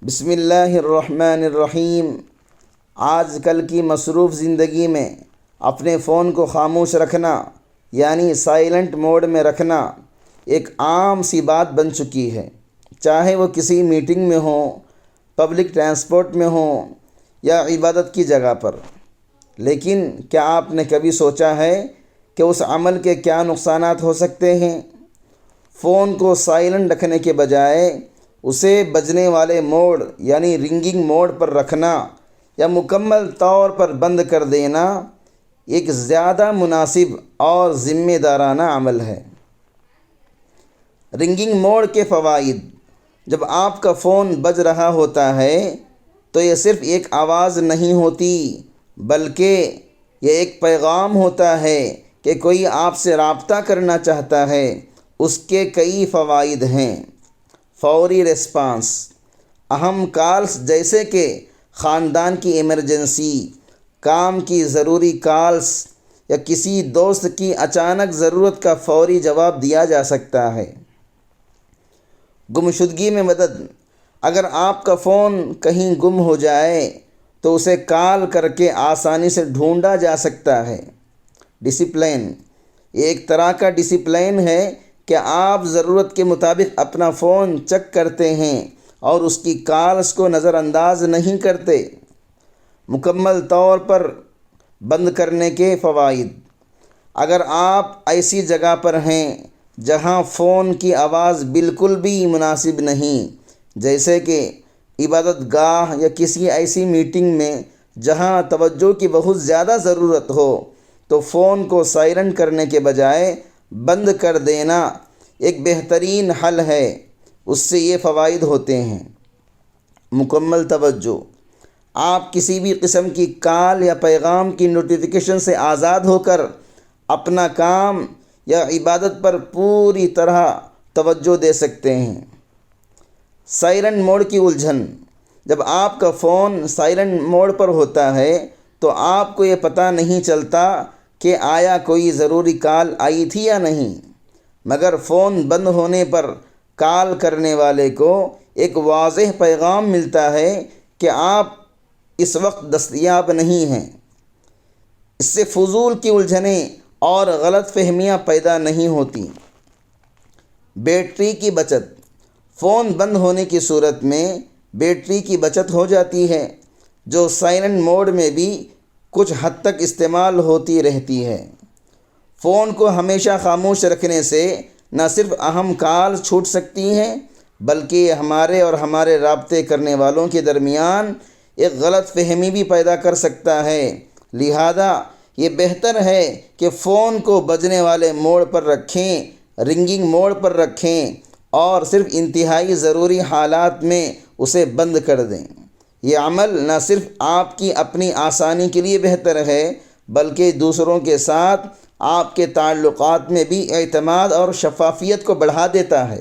بسم اللہ الرحمن الرحیم۔ آج کل کی مصروف زندگی میں اپنے فون کو خاموش رکھنا یعنی سائلنٹ موڈ میں رکھنا ایک عام سی بات بن چکی ہے، چاہے وہ کسی میٹنگ میں ہو، پبلک ٹرانسپورٹ میں ہو یا عبادت کی جگہ پر۔ لیکن کیا آپ نے کبھی سوچا ہے کہ اس عمل کے کیا نقصانات ہو سکتے ہیں؟ فون کو سائلنٹ رکھنے کے بجائے اسے بجنے والے موڈ یعنی رنگنگ موڈ پر رکھنا یا مکمل طور پر بند کر دینا ایک زیادہ مناسب اور ذمہ دارانہ عمل ہے۔ رنگنگ موڈ کے فوائد: جب آپ کا فون بج رہا ہوتا ہے تو یہ صرف ایک آواز نہیں ہوتی، بلکہ یہ ایک پیغام ہوتا ہے کہ کوئی آپ سے رابطہ کرنا چاہتا ہے۔ اس کے کئی فوائد ہیں۔ فوری ریسپانس: اہم کالز جیسے کہ خاندان کی ایمرجنسی، کام کی ضروری کالز یا کسی دوست کی اچانک ضرورت کا فوری جواب دیا جا سکتا ہے۔ گمشدگی میں مدد: اگر آپ کا فون کہیں گم ہو جائے تو اسے کال کر کے آسانی سے ڈھونڈا جا سکتا ہے۔ ڈسپلن: یہ ایک طرح کا ڈسپلن ہے کہ آپ ضرورت کے مطابق اپنا فون چیک کرتے ہیں اور اس کی کالز کو نظر انداز نہیں کرتے۔ مکمل طور پر بند کرنے کے فوائد: اگر آپ ایسی جگہ پر ہیں جہاں فون کی آواز بالکل بھی مناسب نہیں، جیسے کہ عبادت گاہ یا کسی ایسی میٹنگ میں جہاں توجہ کی بہت زیادہ ضرورت ہو، تو فون کو سائلنٹ کرنے کے بجائے بند کر دینا ایک بہترین حل ہے۔ اس سے یہ فوائد ہوتے ہیں: مکمل توجہ: آپ کسی بھی قسم کی کال یا پیغام کی نوٹیفیکیشن سے آزاد ہو کر اپنا کام یا عبادت پر پوری طرح توجہ دے سکتے ہیں۔ سائلنٹ موڈ کی الجھن: جب آپ کا فون سائلنٹ موڈ پر ہوتا ہے تو آپ کو یہ پتہ نہیں چلتا کہ آیا کوئی ضروری کال آئی تھی یا نہیں، مگر فون بند ہونے پر کال کرنے والے کو ایک واضح پیغام ملتا ہے کہ آپ اس وقت دستیاب نہیں ہیں۔ اس سے فضول کی الجھنیں اور غلط فہمیاں پیدا نہیں ہوتی۔ بیٹری کی بچت: فون بند ہونے کی صورت میں بیٹری کی بچت ہو جاتی ہے، جو سائلنٹ موڈ میں بھی کچھ حد تک استعمال ہوتی رہتی ہے۔ فون کو ہمیشہ خاموش رکھنے سے نہ صرف اہم کال چھوٹ سکتی ہیں، بلکہ یہ ہمارے اور ہمارے رابطے کرنے والوں کے درمیان ایک غلط فہمی بھی پیدا کر سکتا ہے۔ لہذا یہ بہتر ہے کہ فون کو بجنے والے موڈ پر رکھیں، رنگنگ موڈ پر رکھیں اور صرف انتہائی ضروری حالات میں اسے بند کر دیں۔ یہ عمل نہ صرف آپ کی اپنی آسانی کے لیے بہتر ہے، بلکہ دوسروں کے ساتھ آپ کے تعلقات میں بھی اعتماد اور شفافیت کو بڑھا دیتا ہے۔